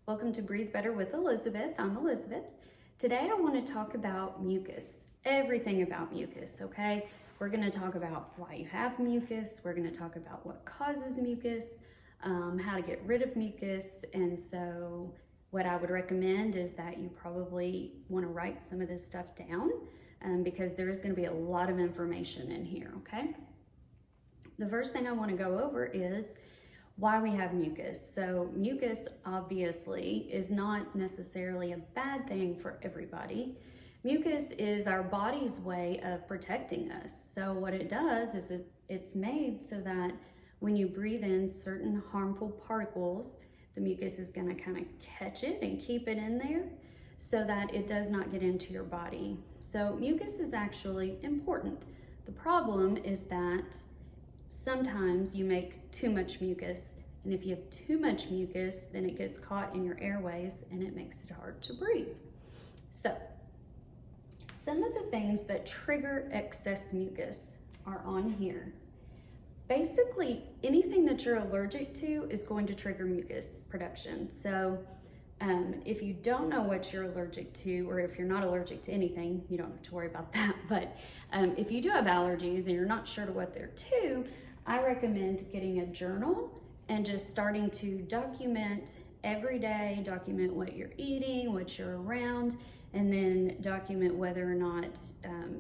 Welcome to Breathe Better with Elizabeth. I'm Elizabeth. Today I want to talk about mucus, everything about mucus, okay? We're going to talk about why you have mucus. We're going to talk about what causes mucus, how to get rid of mucus. And so what I would recommend is that you probably want to write some of this stuff down because there is going to be a lot of information in here, okay? The first thing I want to go over is why we have mucus. So mucus obviously is not necessarily a bad thing for everybody. Mucus is our body's way of protecting us. So what it does is it's made so that when you breathe in certain harmful particles, the mucus is going to kind of catch it and keep it in there so that it does not get into your body. So mucus is actually important. The problem is that sometimes you make too much mucus, and if you have too much mucus, then it gets caught in your airways and it makes it hard to breathe. So, some of the things that trigger excess mucus are on here. Basically, anything that you're allergic to is going to trigger mucus production. So, if you don't know what you're allergic to, or if you're not allergic to anything, you don't have to worry about that. But if you do have allergies and you're not sure to what they're to, I recommend getting a journal and just starting to document every day, document what you're eating, what you're around, and then document whether or not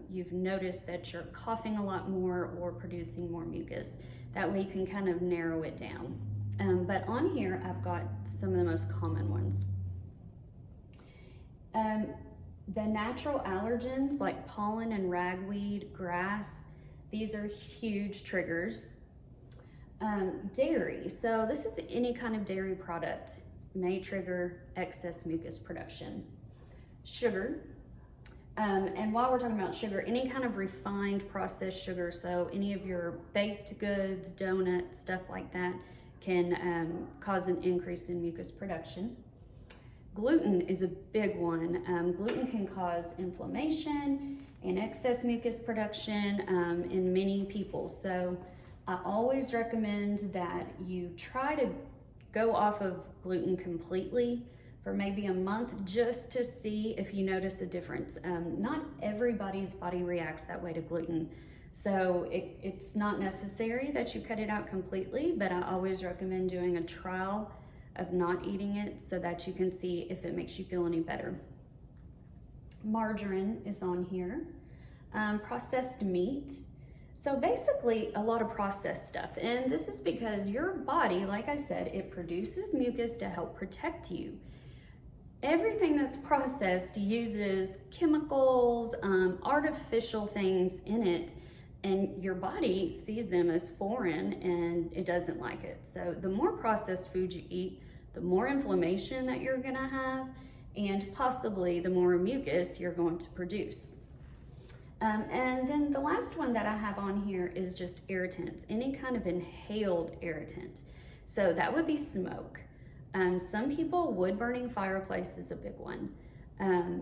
you've noticed that you're coughing a lot more or producing more mucus. That way you can kind of narrow it down. But on here, I've got some of the most common ones. The natural allergens like pollen and ragweed, grass, these are huge triggers. Dairy, so this is any kind of dairy product may trigger excess mucus production. Sugar, and while we're talking about sugar, any kind of refined processed sugar, so any of your baked goods, donuts, stuff like that can cause an increase in mucus production. Gluten is a big one. Gluten can cause inflammation and excess mucus production in many people. So I always recommend that you try to go off of gluten completely for maybe a month just to see if you notice a difference. Not everybody's body reacts that way to gluten. So it's not necessary that you cut it out completely, but I always recommend doing a trial of not eating it so that you can see if it makes you feel any better. Margarine is on here. Processed meat. So basically a lot of processed stuff. And this is because your body, like I said, it produces mucus to help protect you. Everything that's processed uses chemicals, artificial things in it, and your body sees them as foreign and it doesn't like it. So the more processed food you eat, the more inflammation that you're gonna have, and possibly the more mucus you're going to produce. And then the last one that I have on here is just irritants, any kind of inhaled irritant. So that would be smoke. Some people, wood burning fireplace is a big one.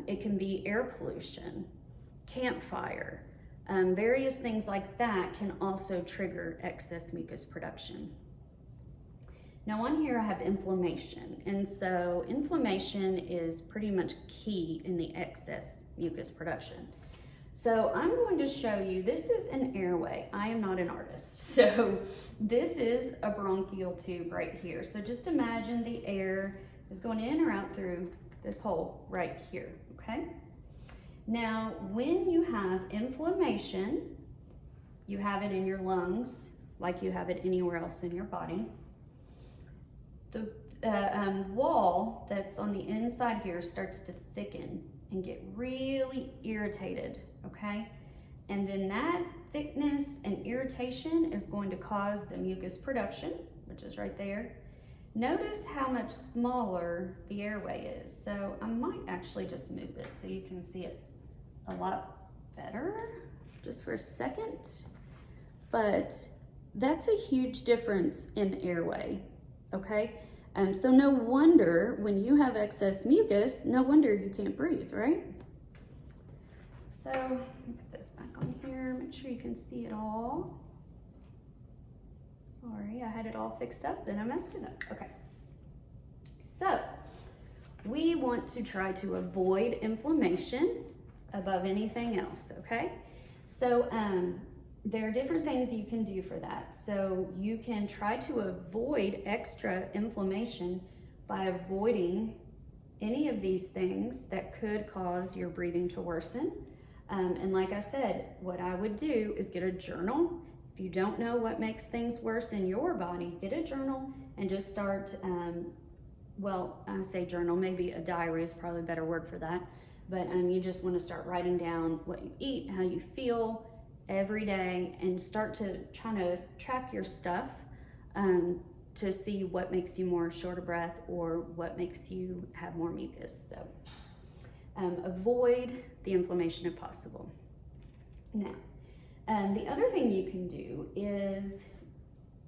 It can be air pollution, campfire, various things like that can also trigger excess mucus production. Now on here I have inflammation, and so inflammation is pretty much key in the excess mucus production. So I'm going to show you, this is an airway. I am not an artist. So this is a bronchial tube right here. So just imagine the air is going in or out through this hole right here, okay? Now, when you have inflammation, you have it in your lungs, like you have it anywhere else in your body. The wall that's on the inside here starts to thicken and get really irritated, okay? And then that thickness and irritation is going to cause the mucus production, which is right there. Notice how much smaller the airway is. So I might actually just move this so you can see it a lot better, just for a second. But that's a huge difference in airway, okay? So no wonder when you have excess mucus, no wonder you can't breathe, right? So put this back on here, make sure you can see it all. Sorry, I had it all fixed up, then I messed it up. Okay. So want to try to avoid inflammation above anything else, okay? So there are different things you can do for that. So you can try to avoid extra inflammation by avoiding any of these things that could cause your breathing to worsen. And like I said, what I would do is get a journal. If you don't know what makes things worse in your body, get a journal and just start, well, I say journal, maybe a diary is probably a better word for that. But you just want to start writing down what you eat, how you feel every day, and start to try to track your stuff to see what makes you more short of breath or what makes you have more mucus. So avoid the inflammation if possible. Now, the other thing you can do is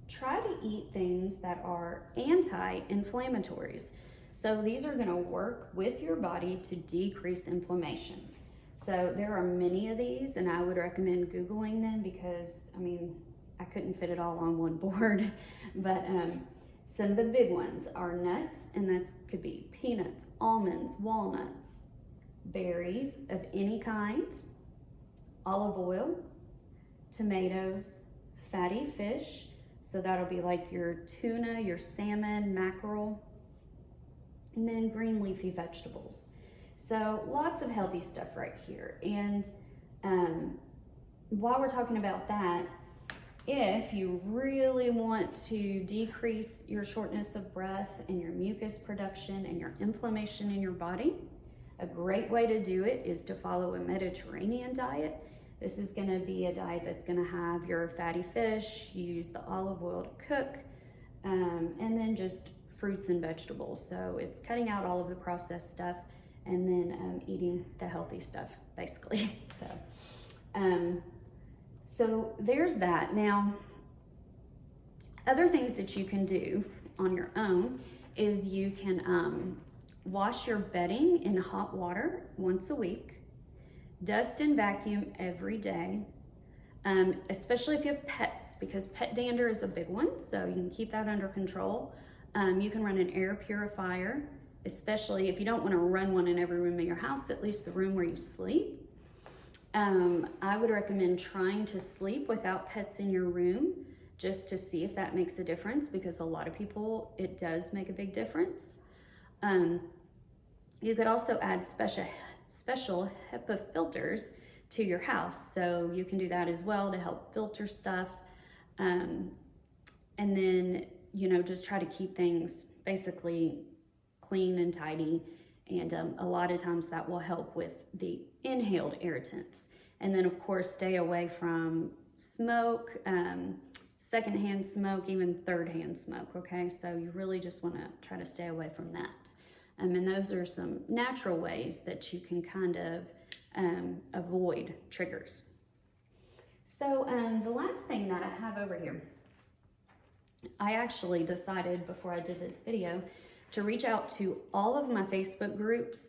try to eat things that are anti-inflammatories. So these are gonna work with your body to decrease inflammation. So there are many of these, and I would recommend Googling them because, I mean, I couldn't fit it all on one board. But some of the big ones are nuts, and that could be peanuts, almonds, walnuts, berries of any kind, olive oil, tomatoes, fatty fish. So that'll be like your tuna, your salmon, mackerel, and then green leafy vegetables. So lots of healthy stuff right here. And while we're talking about that, if you really want to decrease your shortness of breath and your mucus production and your inflammation in your body, a great way to do it is to follow a Mediterranean diet. This is gonna be a diet that's gonna have your fatty fish, use the olive oil to cook, and then just fruits and vegetables. So it's cutting out all of the processed stuff and then eating the healthy stuff, basically. So there's that. Now, other things that you can do on your own is you can wash your bedding in hot water once a week, dust and vacuum every day, especially if you have pets, because pet dander is a big one, so you can keep that under control. You can run an air purifier, especially if you don't want to run one in every room of your house, at least the room where you sleep. I would recommend trying to sleep without pets in your room just to see if that makes a difference, because a lot of people, it does make a big difference. You could also add special HEPA filters to your house. So you can do that as well to help filter stuff. And then, just try to keep things basically clean and tidy. And a lot of times that will help with the inhaled irritants. And then of course, stay away from smoke, secondhand smoke, even thirdhand smoke, okay? So you really just wanna try to stay away from that. And those are some natural ways that you can kind of avoid triggers. So the last thing that I have over here, I actually decided before I did this video to reach out to all of my Facebook groups.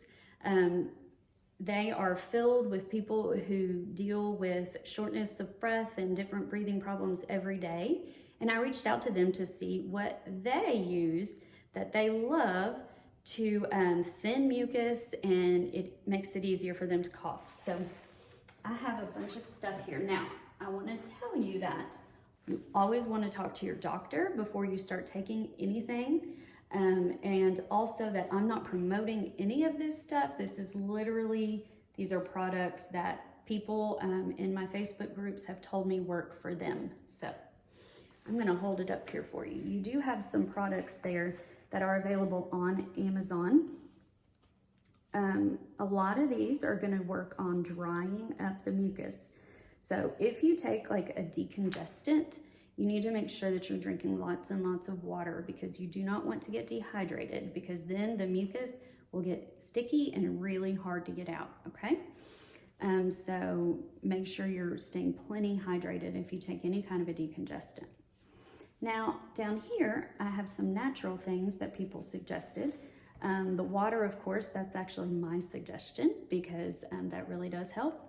They are filled with people who deal with shortness of breath and different breathing problems every day. And I reached out to them to see what they use that they love to thin mucus, and it makes it easier for them to cough. So I have a bunch of stuff here. Now, I want to tell you that you always want to talk to your doctor before you start taking anything. And also that I'm not promoting any of this stuff. This is literally, these are products that people in my Facebook groups have told me work for them. So I'm gonna hold it up here for you. You do have some products there that are available on Amazon. A lot of these are gonna work on drying up the mucus. So if you take like a decongestant, you need to make sure that you're drinking lots and lots of water, because you do not want to get dehydrated, because then the mucus will get sticky and really hard to get out, okay? So make sure you're staying plenty hydrated if you take any kind of a decongestant. Now, down here, I have some natural things that people suggested. The water, of course, that's actually my suggestion, because that really does help.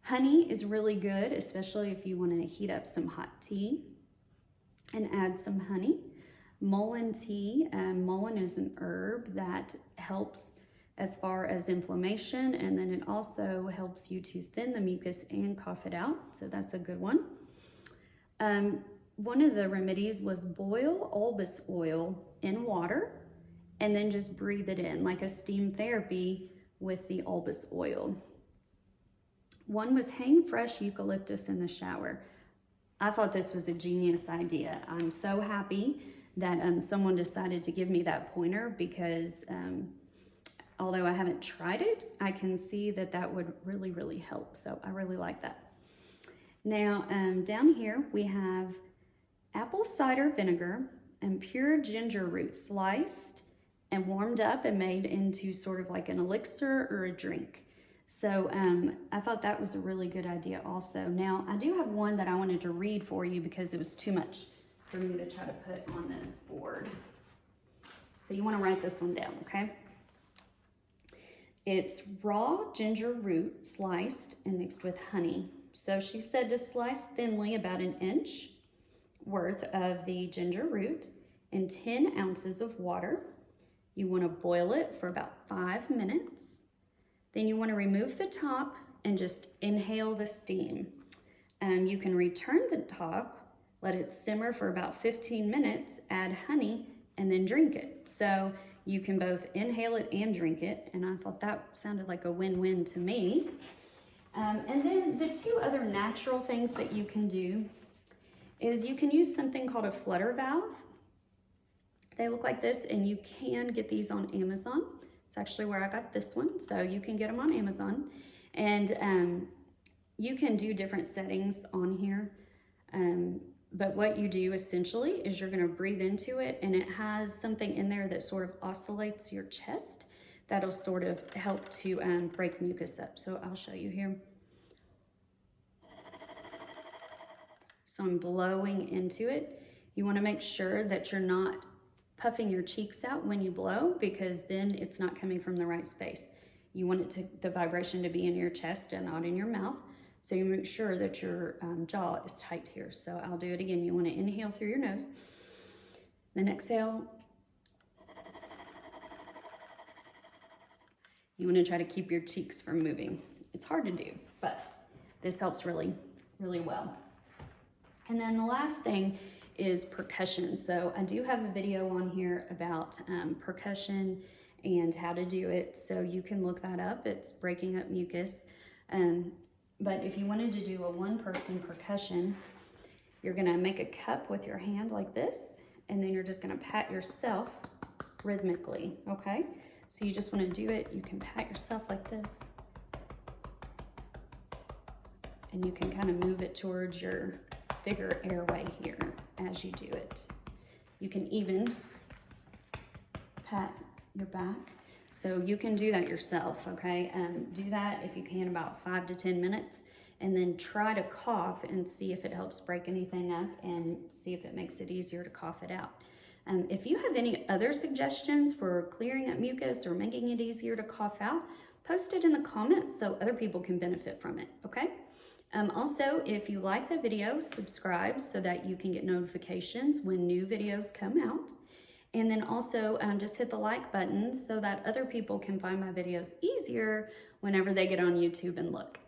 Honey is really good, especially if you want to heat up some hot tea and add some honey. Mullein tea, mullein is an herb that helps as far as inflammation, and then it also helps you to thin the mucus and cough it out, so that's a good one. One of the remedies was boil albus oil in water and then just breathe it in like a steam therapy with the albus oil. One was hang fresh eucalyptus in the shower. I thought this was a genius idea. I'm so happy that someone decided to give me that pointer because although I haven't tried it, I can see that that would really, really help. So I really like that. Now down here we have apple cider vinegar and pure ginger root sliced and warmed up and made into sort of like an elixir or a drink. So I thought that was a really good idea also. Now I do have one that I wanted to read for you because it was too much for me to try to put on this board. So you want to write this one down, okay? It's raw ginger root sliced and mixed with honey. So she said to slice thinly about 1 inch worth of the ginger root in 10 ounces of water. You want to boil it for about 5 minutes. Then you want to remove the top and just inhale the steam. You can return the top, let it simmer for about 15 minutes, add honey, and then drink it. So you can both inhale it and drink it, and I thought that sounded like a win-win to me. And then the two other natural things that you can do is you can use something called a flutter valve. They look like this, and you can get these on Amazon. It's actually where I got this one, so you can get them on Amazon. And you can do different settings on here. But what you do essentially is you're gonna breathe into it, and it has something in there that sort of oscillates your chest. That'll sort of help to break mucus up. So I'll show you here. So I'm blowing into it. You wanna make sure that you're not puffing your cheeks out when you blow, because then it's not coming from the right space. You want the vibration to be in your chest and not in your mouth. So you make sure that your jaw is tight here. So I'll do it again. You want to inhale through your nose, then exhale. You want to try to keep your cheeks from moving. It's hard to do, but this helps really, really well. And then the last thing is percussion. So I do have a video on here about percussion and how to do it. So you can look that up. It's breaking up mucus. But if you wanted to do a one-person percussion, you're gonna make a cup with your hand like this, and then you're just gonna pat yourself rhythmically, okay? So you just wanna do it, you can pat yourself like this, and you can kind of move it towards your bigger airway here as you do it. You can even pat your back. So you can do that yourself, okay? Do that if you can about 5 to 10 minutes, and then try to cough and see if it helps break anything up and see if it makes it easier to cough it out. If you have any other suggestions for clearing up mucus or making it easier to cough out, post it in the comments so other people can benefit from it, okay? Also, if you like the video, subscribe so that you can get notifications when new videos come out. And then also just hit the like button so that other people can find my videos easier whenever they get on YouTube and look.